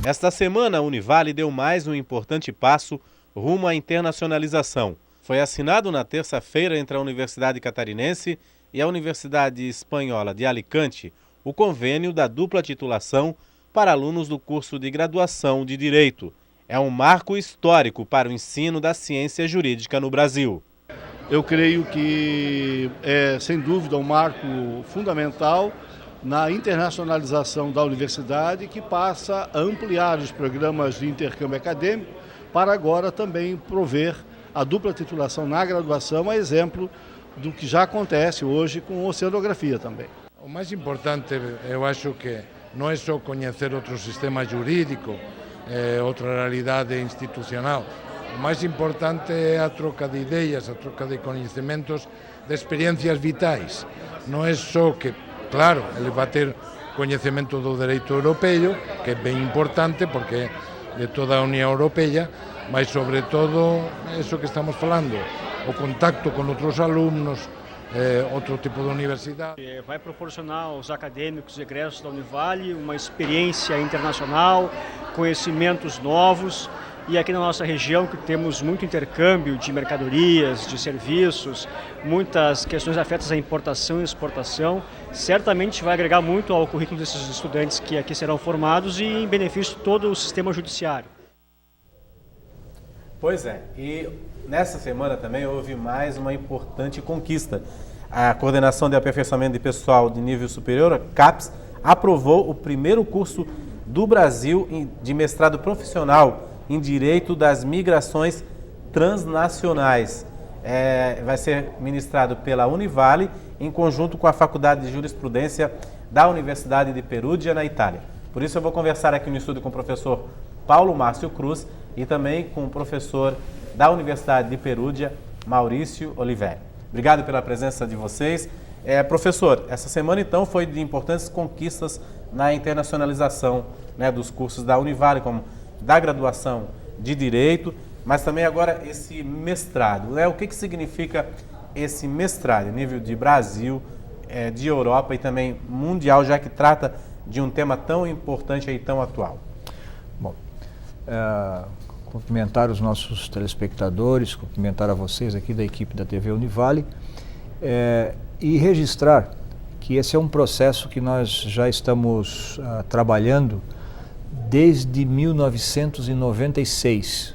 Esta semana, a Univale deu mais um importante passo rumo à internacionalização. Foi assinado na terça-feira entre a Universidade Catarinense e a Universidade Espanhola de Alicante o convênio da dupla titulação para alunos do curso de graduação de Direito. É um marco histórico para o ensino da ciência jurídica no Brasil. Eu creio que é, sem dúvida, um marco fundamental na internacionalização da universidade, que passa a ampliar os programas de intercâmbio acadêmico para agora também prover a dupla titulação na graduação, a exemplo do que já acontece hoje com oceanografia também. O mais importante, eu acho que não é só conhecer outro sistema jurídico, outra realidade institucional. O mais importante é a troca de ideias, a troca de conhecimentos, de experiências vitais. Não é só que, claro, ele vai ter conhecimento do direito europeu, que é bem importante porque é de toda a União Europeia, mas sobretudo isso que estamos falando, o contacto com outros alunos, outro tipo de universidade. Vai proporcionar aos acadêmicos egressos da Univale uma experiência internacional, conhecimentos novos. E aqui na nossa região, que temos muito intercâmbio de mercadorias, de serviços, muitas questões afetas à importação e exportação, certamente vai agregar muito ao currículo desses estudantes que aqui serão formados e em benefício de todo o sistema judiciário. Pois é, e nessa semana também houve mais uma importante conquista. A Coordenação de Aperfeiçoamento de Pessoal de Nível Superior, a CAPES, aprovou o primeiro curso do Brasil de mestrado profissional em Direito das Migrações Transnacionais. Vai ser ministrado pela Univale em conjunto com a Faculdade de Jurisprudência da Universidade de Perugia, na Itália. Por isso eu vou conversar aqui no estúdio com o professor Paulo Márcio Cruz e também com o professor da Universidade de Perugia, Maurício Oliveira. Obrigado pela presença de vocês. Professor, essa semana então foi de importantes conquistas na internacionalização, né, dos cursos da Univale, como da graduação de Direito, mas também agora esse mestrado. O que significa esse mestrado, nível de Brasil, de Europa e também mundial, já que trata de um tema tão importante e tão atual? Bom, cumprimentar os nossos telespectadores, cumprimentar a vocês aqui da equipe da TV Univale e registrar que esse é um processo que nós já estamos trabalhando desde 1996,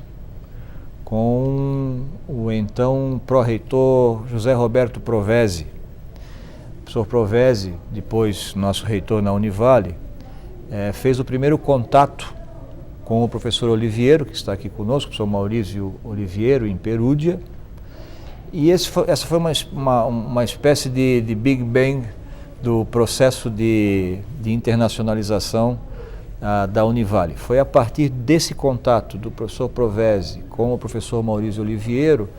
com o então pró-reitor José Roberto Provezi. O professor Provezi, depois nosso reitor na Univale, fez o primeiro contato com o professor Oliviero, que está aqui conosco, o professor Maurício Oliviero, em Perugia, e essa foi uma espécie de Big Bang do processo de internacionalização da Univale. Foi a partir desse contato do professor Provezi com o professor Maurício Oliviero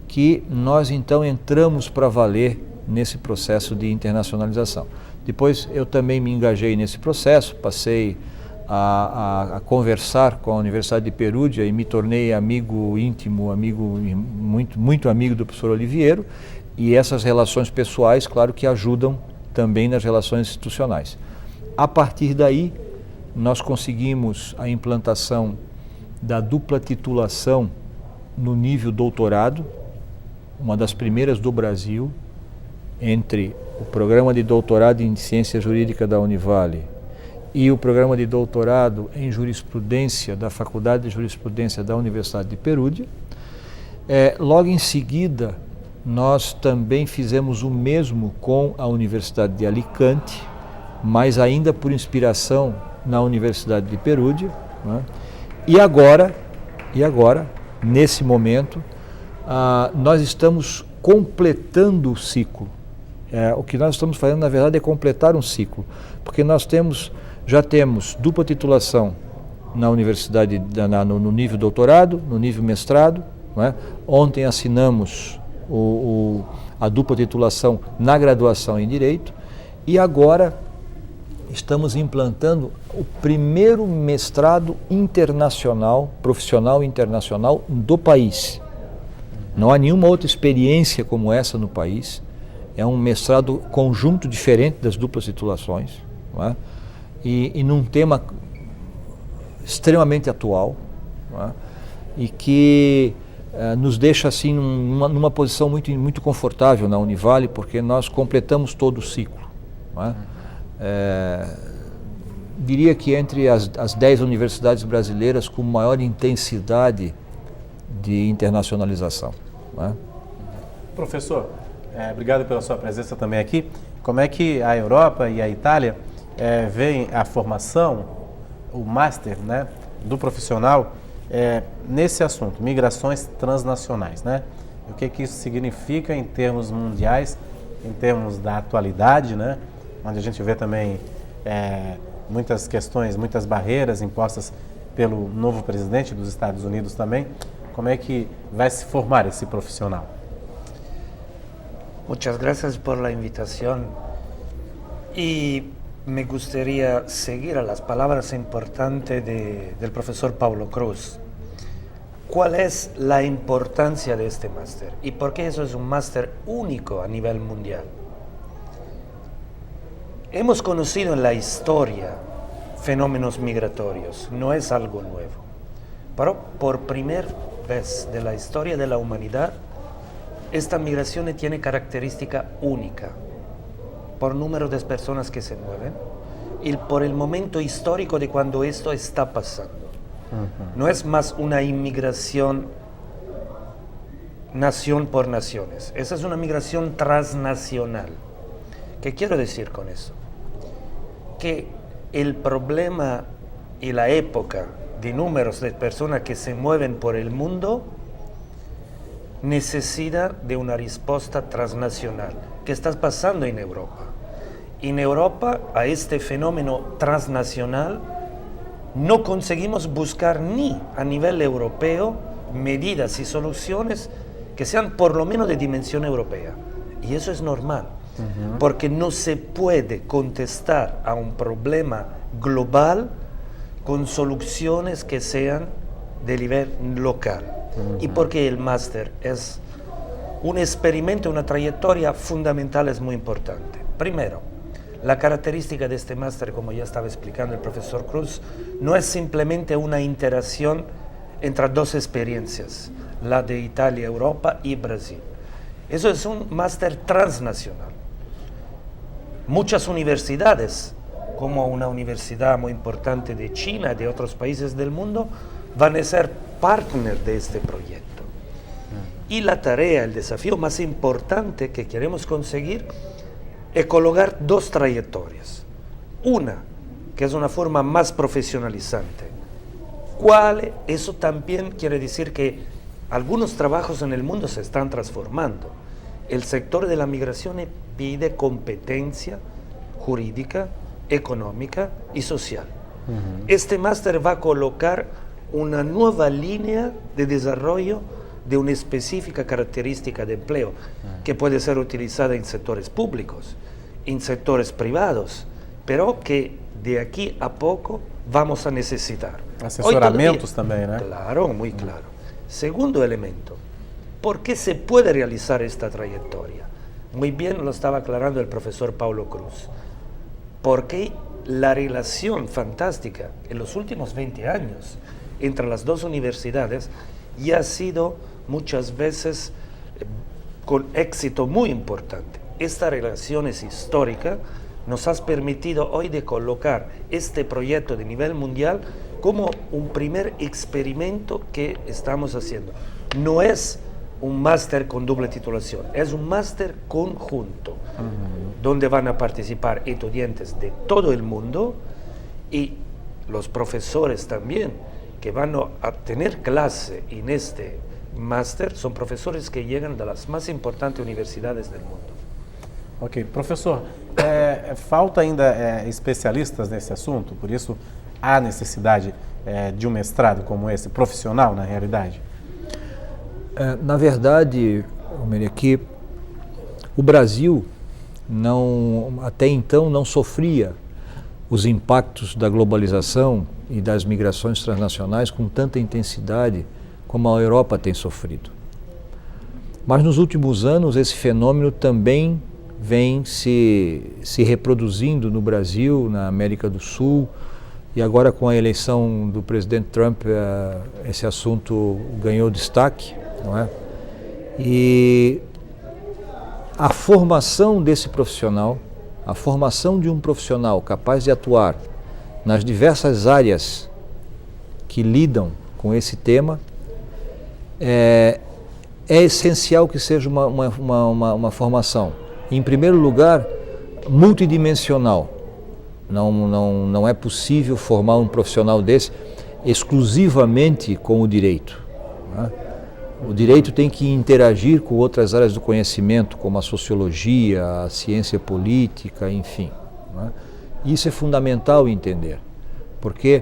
que nós então entramos para valer nesse processo de internacionalização. Depois eu também me engajei nesse processo, passei a conversar com a Universidade de Perugia e me tornei amigo íntimo, muito amigo do professor Oliviero, e essas relações pessoais, claro que ajudam também nas relações institucionais. A partir daí, nós conseguimos a implantação da dupla titulação no nível doutorado, uma das primeiras do Brasil, entre o programa de doutorado em Ciência Jurídica da Univale e o programa de doutorado em Jurisprudência da Faculdade de Jurisprudência da Universidade de Perugia. Logo em seguida, nós também fizemos o mesmo com a Universidade de Alicante, mas ainda por inspiração na Universidade de Perugia, né? E agora, nesse momento, nós estamos completando o ciclo. O que nós estamos fazendo, na verdade, é completar um ciclo, porque nós já temos dupla titulação na universidade, no nível doutorado, no nível mestrado, né? Ontem assinamos a dupla titulação na graduação em Direito e agora estamos implantando o primeiro mestrado internacional, profissional internacional do país. Não há nenhuma outra experiência como essa no país. É um mestrado conjunto diferente das duplas titulações, não é? E num tema extremamente atual, né? E que nos deixa assim numa posição muito confortável na Univale, porque nós completamos todo o ciclo, né? Diria que entre as 10 universidades brasileiras com maior intensidade de internacionalização, né? Professor, obrigado pela sua presença também aqui. Como é que a Europa e a Itália veem a formação, o Master, né, do profissional nesse assunto, migrações transnacionais, né? O que isso significa em termos mundiais, em termos da atualidade, né? Onde a gente vê também muitas questões, muitas barreiras impostas pelo novo presidente dos Estados Unidos também. Como é que vai se formar esse profissional? Muchas gracias por la invitación y me gustaría seguir a las palabras importantes del profesor Paulo Cruz. ¿Cuál es la importancia de este máster y por qué eso es un máster único a nivel mundial? Hemos conocido en la historia fenómenos migratorios, no es algo nuevo, pero por primera vez de la historia de la humanidad, esta migración tiene característica única por número de personas que se mueven y por el momento histórico de cuando esto está pasando. No es más una inmigración nación por naciones, esa es una migración transnacional. ¿Qué quiero decir con eso? Que el problema y la época de números de personas que se mueven por el mundo necesita de una respuesta transnacional. ¿Qué está pasando en Europa? En Europa, a este fenómeno transnacional, no conseguimos buscar ni a nivel europeo medidas y soluciones que sean por lo menos de dimensión europea. Y eso es normal, porque no se puede contestar a un problema global con soluciones que sean de nivel local. Y porque el máster es un experimento, una trayectoria fundamental, es muy importante. Primero, la característica de este máster, como ya estaba explicando el profesor Cruz, no es simplemente una interacción entre dos experiencias, la de Italia, Europa y Brasil. Eso es un máster transnacional. Muchas universidades, como una universidad muy importante de China y de otros países del mundo, van a ser partner de este proyecto. Y la tarea, el desafío más importante que queremos conseguir es colocar dos trayectorias. Una, que es una forma más profesionalizante. Eso también quiere decir que algunos trabajos en el mundo se están transformando. El sector de la migración pide competencia jurídica, económica y social. Este máster va a colocar una nueva línea de desarrollo de una específica característica de empleo que puede ser utilizada en sectores públicos, en sectores privados, pero que de aquí a poco vamos a necesitar. Asesoramientos también, ¿no? Claro, muy claro. Segundo elemento, ¿por qué se puede realizar esta trayectoria? Muy bien lo estaba aclarando el profesor Paulo Cruz. Porque la relación fantástica en los últimos 20 años entre las dos universidades ya ha sido muchas veces con éxito muy importante. Esta relación es histórica, nos ha permitido hoy de colocar este proyecto de nivel mundial como un primer experimento que estamos haciendo. No es un máster con doble titulación, es un máster conjunto, donde van a participar estudiantes de todo el mundo y los profesores también, que van a tener clase en este máster, son profesores que llegan de las más importantes universidades del mundo. Ok, professor, falta ainda especialistas nesse assunto, por isso há necessidade de um mestrado como esse, profissional na realidade? Na verdade, aqui, o Brasil até então não sofria os impactos da globalização e das migrações transnacionais com tanta intensidade como a Europa tem sofrido. Mas nos últimos anos esse fenômeno também vem se reproduzindo no Brasil, na América do Sul e agora com a eleição do presidente Trump, esse assunto ganhou destaque, não é? E a formação desse profissional, a formação de um profissional capaz de atuar nas diversas áreas que lidam com esse tema, é essencial que seja uma formação, em primeiro lugar, multidimensional. Não é possível formar um profissional desse exclusivamente com o direito, né? O direito tem que interagir com outras áreas do conhecimento, como a sociologia, a ciência política, enfim, né? Isso é fundamental entender, porque,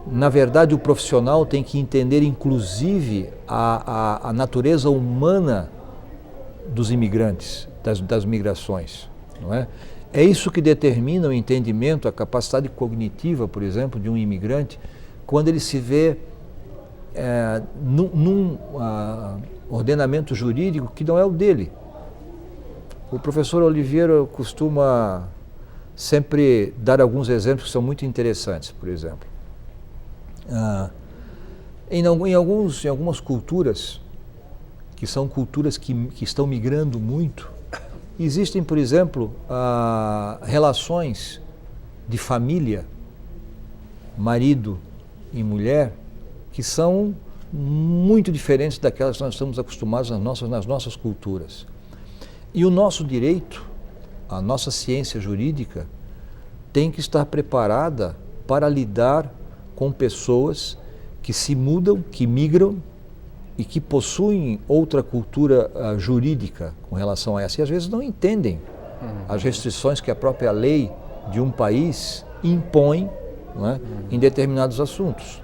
na verdade, o profissional tem que entender, inclusive, a natureza humana dos imigrantes, das migrações, não é? É isso que determina o entendimento, a capacidade cognitiva, por exemplo, de um imigrante, quando ele se vê num ordenamento jurídico que não é o dele. O professor Oliveira costuma sempre dar alguns exemplos que são muito interessantes, por exemplo. Em algumas culturas, que são culturas que estão migrando muito, existem, por exemplo, relações de família, marido e mulher, que são muito diferentes daquelas que nós estamos acostumados nas nossas culturas. E o nosso direito, a nossa ciência jurídica, tem que estar preparada para lidar com pessoas que se mudam, que migram e que possuem outra cultura jurídica com relação a essa. E às vezes não entendem as restrições que a própria lei de um país impõe, não é, em determinados assuntos.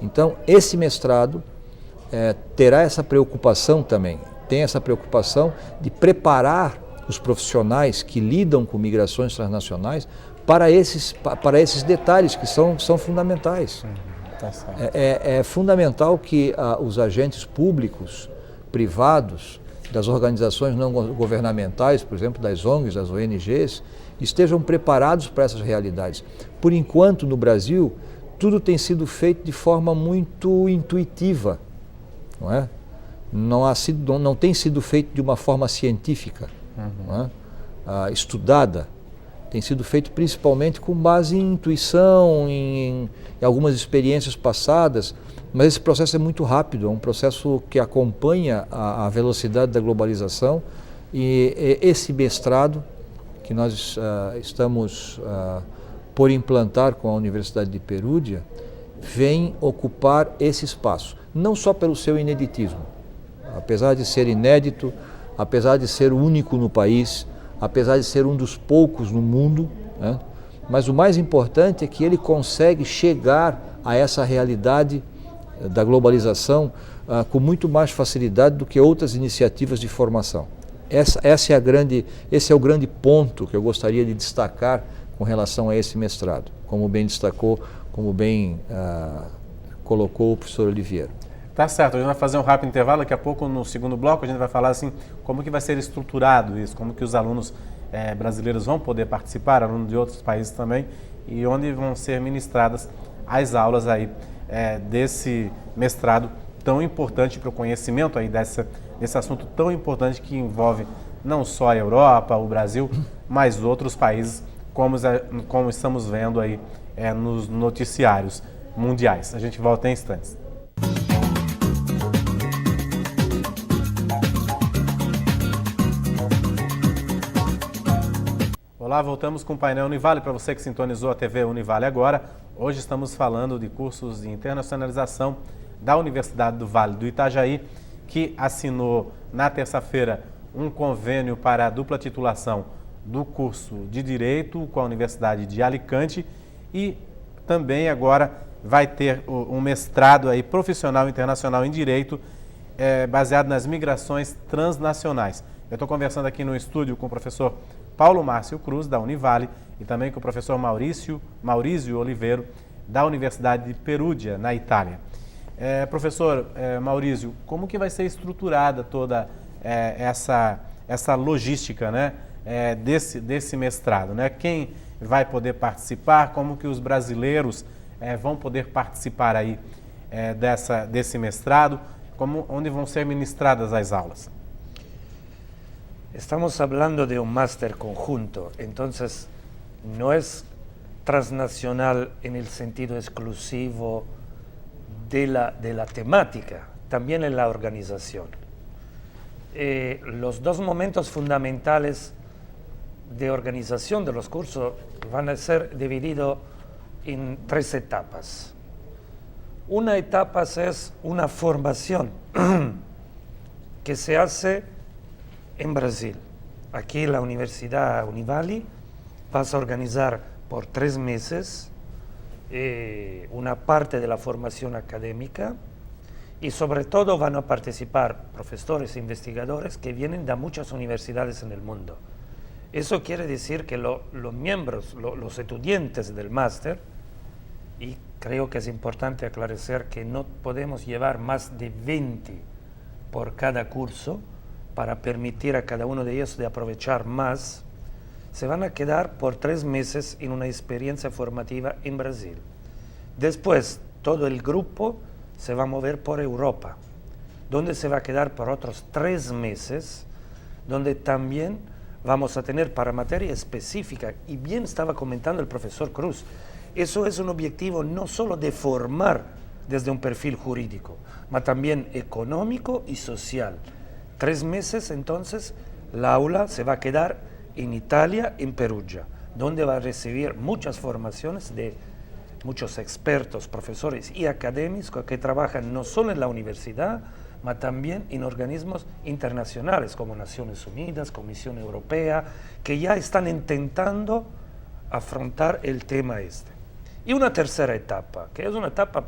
Então, esse mestrado terá essa preocupação também, tem essa preocupação de preparar os profissionais que lidam com migrações transnacionais para esses detalhes que são fundamentais. Tá certo. É fundamental que os agentes públicos, privados, das organizações não governamentais, por exemplo, das ONGs, das ONGs, estejam preparados para essas realidades. Por enquanto, no Brasil, tudo tem sido feito de forma muito intuitiva, não é? Não tem sido feito de uma forma científica, não é? Estudada. Tem sido feito principalmente com base em intuição, em algumas experiências passadas, mas esse processo é muito rápido, é um processo que acompanha a velocidade da globalização, e esse mestrado que nós estamos por implantar com a Universidade de Perugia vem ocupar esse espaço, não só pelo seu ineditismo, apesar de ser inédito, apesar de ser o único no país, apesar de ser um dos poucos no mundo, né? Mas o mais importante é que ele consegue chegar a essa realidade da globalização com muito mais facilidade do que outras iniciativas de formação. Esse é o grande ponto que eu gostaria de destacar com relação a esse mestrado, como bem destacou, como bem colocou o professor Oliveira. Tá certo, a gente vai fazer um rápido intervalo, daqui a pouco no segundo bloco a gente vai falar assim, como que vai ser estruturado isso, como que os alunos brasileiros vão poder participar, alunos de outros países também, e onde vão ser ministradas as aulas aí desse mestrado tão importante para o conhecimento aí desse assunto tão importante que envolve não só a Europa, o Brasil, mas outros países, como estamos vendo aí nos noticiários mundiais. A gente volta em instantes. Olá, voltamos com o painel Univale. Para você que sintonizou a TV Univale agora, hoje estamos falando de cursos de internacionalização da Universidade do Vale do Itajaí, que assinou na terça-feira um convênio para a dupla titulação do curso de Direito com a Universidade de Alicante e também agora vai ter um mestrado aí profissional internacional em Direito baseado nas migrações transnacionais. Eu estou conversando aqui no estúdio com o professor Paulo Márcio Cruz, da Univale, e também com o professor Maurício Oliveira, da Universidade de Perugia, na Itália. Professor Maurício, como que vai ser estruturada toda essa logística, né, desse mestrado, né? Quem vai poder participar, como que os brasileiros vão poder participar aí desse mestrado? Onde vão ser ministradas as aulas? Estamos hablando de un máster conjunto, entonces no es transnacional en el sentido exclusivo de la temática, también en la organización. Los dos momentos fundamentales de organización de los cursos van a ser divididos en 3 etapas. Una etapa es una formación que se hace en Brasil. Aquí la Universidad Univali va a organizar por 3 meses una parte de la formación académica y sobre todo van a participar profesores e investigadores que vienen de muchas universidades en el mundo. Eso quiere decir que los miembros, los estudiantes del máster, y creo que es importante aclarecer que no podemos llevar más de 20 por cada curso para permitir a cada uno de ellos de aprovechar más, se van a quedar por 3 meses en una experiencia formativa en Brasil. Después, todo el grupo se va a mover por Europa, donde se va a quedar por otros 3 meses, donde también vamos a tener para materia específica, y bien estaba comentando el profesor Cruz, eso es un objetivo no solo de formar desde un perfil jurídico, mas también económico y social. 3 meses entonces, la aula se va a quedar en Italia, en Perugia, donde va a recibir muchas formaciones de muchos expertos, profesores y académicos que trabajan no solo en la universidad, mas también en organismos internacionales como Naciones Unidas, Comisión Europea, que ya están intentando afrontar el tema este. Y una tercera etapa, que es una etapa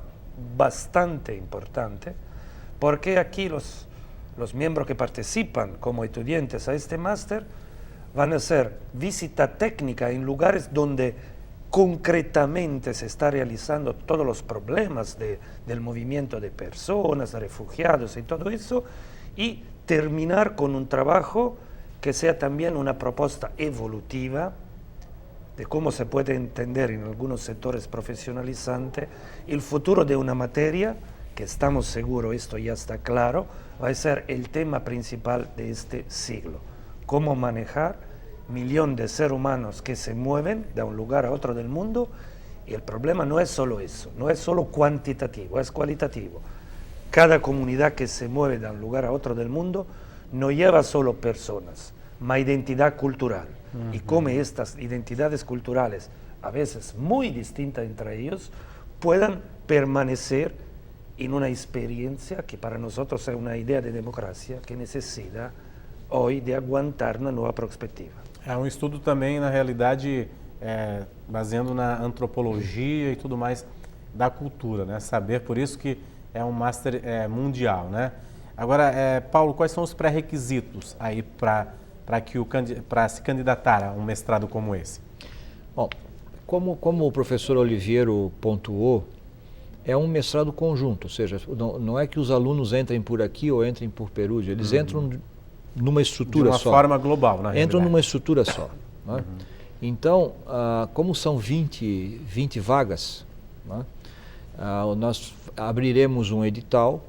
bastante importante, porque aquí los miembros que participan como estudiantes a este máster van a hacer visita técnica en lugares donde concretamente se está realizando todos los problemas del movimiento de personas, de refugiados y todo eso, y terminar con un trabajo que sea también una propuesta evolutiva de cómo se puede entender en algunos sectores profesionalizantes el futuro de una materia que estamos seguros, esto ya está claro, va a ser el tema principal de este siglo. Cómo manejar millones de seres humanos que se mueven de un lugar a otro del mundo, y el problema no es solo eso, no es solo cuantitativo, es cualitativo. Cada comunidad que se mueve de un lugar a otro del mundo no lleva solo personas, ma identidad cultural. Y cómo estas identidades culturales, a veces muy distintas entre ellos, puedan permanecer en una experiencia que para nosotros es una idea de democracia que necesita hoy de aguantar una nueva perspectiva. É um estudo também, na realidade, baseando na antropologia e tudo mais da cultura, né? Saber, por isso que é um master mundial, né? Agora, Paulo, quais são os pré-requisitos aí para se candidatar a um mestrado como esse? Bom, como o professor Oliveiro pontuou, é um mestrado conjunto, ou seja, não é que os alunos entrem por aqui ou entrem por Perugia, eles entram numa estrutura só. De uma forma global, na realidade. Entram numa estrutura só. Né? Então, como são 20 vagas, né? Nós abriremos um edital,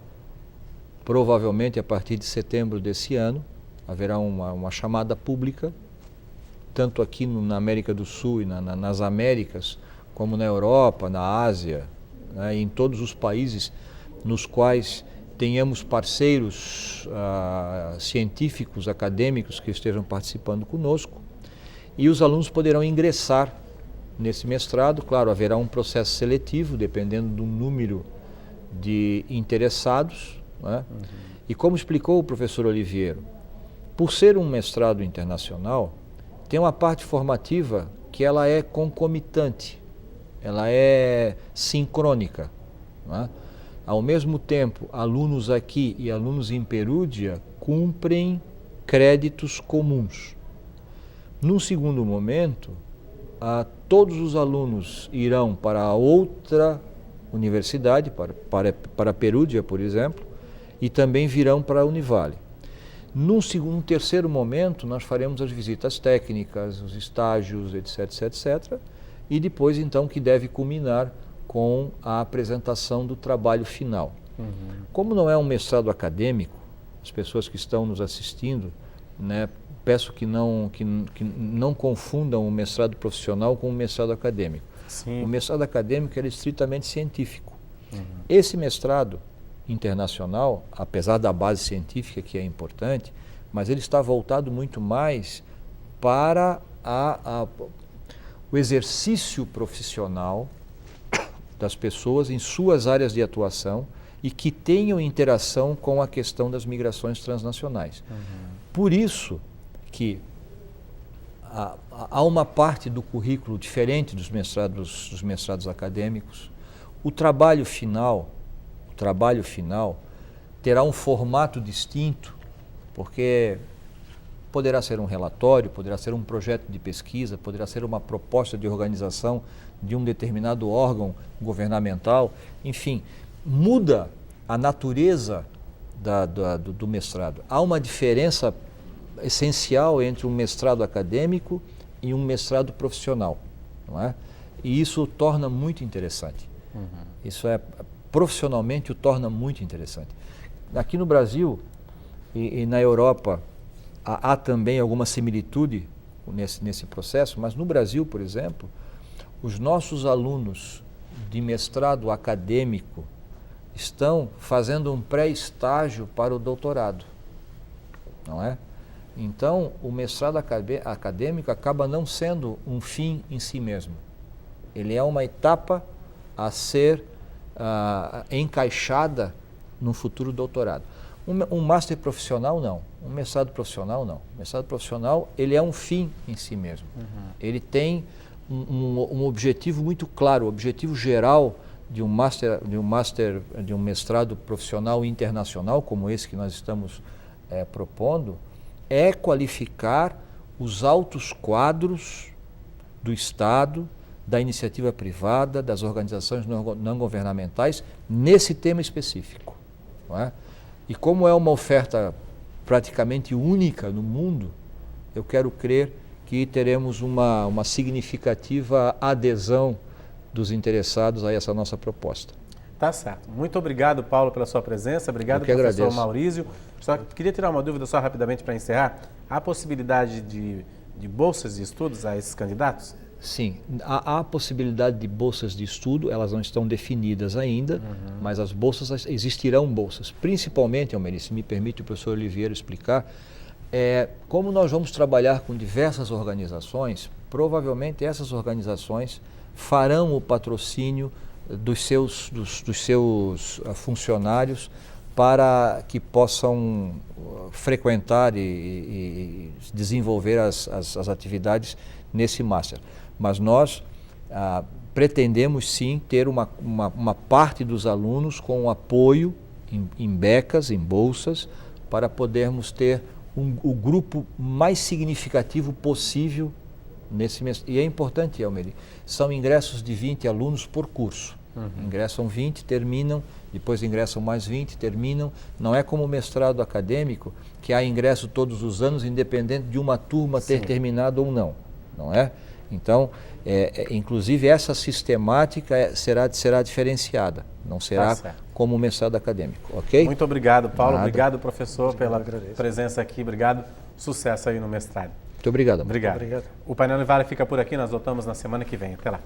provavelmente a partir de setembro desse ano, haverá uma chamada pública, tanto aqui na América do Sul e nas Américas, como na Europa, na Ásia, né? Em todos os países nos quais tenhamos parceiros científicos, acadêmicos que estejam participando conosco, e os alunos poderão ingressar nesse mestrado. Claro, haverá um processo seletivo, dependendo do número de interessados, né? E como explicou o professor Oliveiro, por ser um mestrado internacional, tem uma parte formativa que ela é concomitante, ela é sincrônica, né? Ao mesmo tempo, alunos aqui e alunos em Perugia cumprem créditos comuns. Num segundo momento, todos os alunos irão para outra universidade, para Perugia, por exemplo, e também virão para a Univali. Num terceiro momento, nós faremos as visitas técnicas, os estágios, etc., etc., e depois, então, que deve culminar com a apresentação do trabalho final. Como não é um mestrado acadêmico, as pessoas que estão nos assistindo, né, peço que não confundam o mestrado profissional com o mestrado acadêmico. Sim. O mestrado acadêmico é estritamente científico. Esse mestrado internacional, apesar da base científica que é importante, mas ele está voltado muito mais para o exercício profissional das pessoas em suas áreas de atuação e que tenham interação com a questão das migrações transnacionais. Por isso que há uma parte do currículo diferente dos mestrados acadêmicos. O trabalho final terá um formato distinto, porque poderá ser um relatório, poderá ser um projeto de pesquisa, poderá ser uma proposta de organização de um determinado órgão governamental, enfim, muda a natureza do mestrado. Há uma diferença essencial entre um mestrado acadêmico e um mestrado profissional, não é? E isso o torna muito interessante. Isso profissionalmente o torna muito interessante. Aqui no Brasil e na Europa há também alguma similitude nesse processo, mas no Brasil, por exemplo, os nossos alunos de mestrado acadêmico estão fazendo um pré-estágio para o doutorado, não é? Então, o mestrado acadêmico acaba não sendo um fim em si mesmo. Ele é uma etapa a ser encaixada no futuro doutorado. Um master profissional, não. Um mestrado profissional, não. O mestrado profissional, ele é um fim em si mesmo. Ele tem um objetivo muito claro, o objetivo geral de um mestrado profissional internacional, como esse que nós estamos propondo, é qualificar os altos quadros do Estado, da iniciativa privada, das organizações não governamentais, nesse tema específico. Não é? E como é uma oferta praticamente única no mundo, eu quero crer que teremos uma significativa adesão dos interessados a essa nossa proposta. Tá certo. Muito obrigado, Paulo, pela sua presença. Obrigado, professor agradeço. Maurício. Só queria tirar uma dúvida só rapidamente para encerrar. Há a possibilidade de bolsas de estudos a esses candidatos? Sim, há a possibilidade de bolsas de estudo, elas não estão definidas ainda, mas as bolsas, existirão bolsas. Principalmente, Almeri, se me permite o professor Oliveira explicar, como nós vamos trabalhar com diversas organizações, provavelmente essas organizações farão o patrocínio dos seus funcionários para que possam frequentar e desenvolver as atividades nesse Master. Mas nós pretendemos sim ter uma parte dos alunos com apoio em becas, em bolsas, para podermos ter o grupo mais significativo possível nesse mês. E é importante, Almeri, são ingressos de 20 alunos por curso. Ingressam 20, terminam, depois ingressam mais 20, terminam. Não é como o mestrado acadêmico, que há ingresso todos os anos, independente de uma turma ter terminado ou não. Não é? Então, inclusive essa sistemática será diferenciada, não será como o mestrado acadêmico, ok? Muito obrigado, Paulo. Nada. Obrigado, professor, pela presença aqui. Obrigado. Sucesso aí no mestrado. Muito obrigado. Obrigado. O Painel Univale fica por aqui, nós voltamos na semana que vem. Até lá.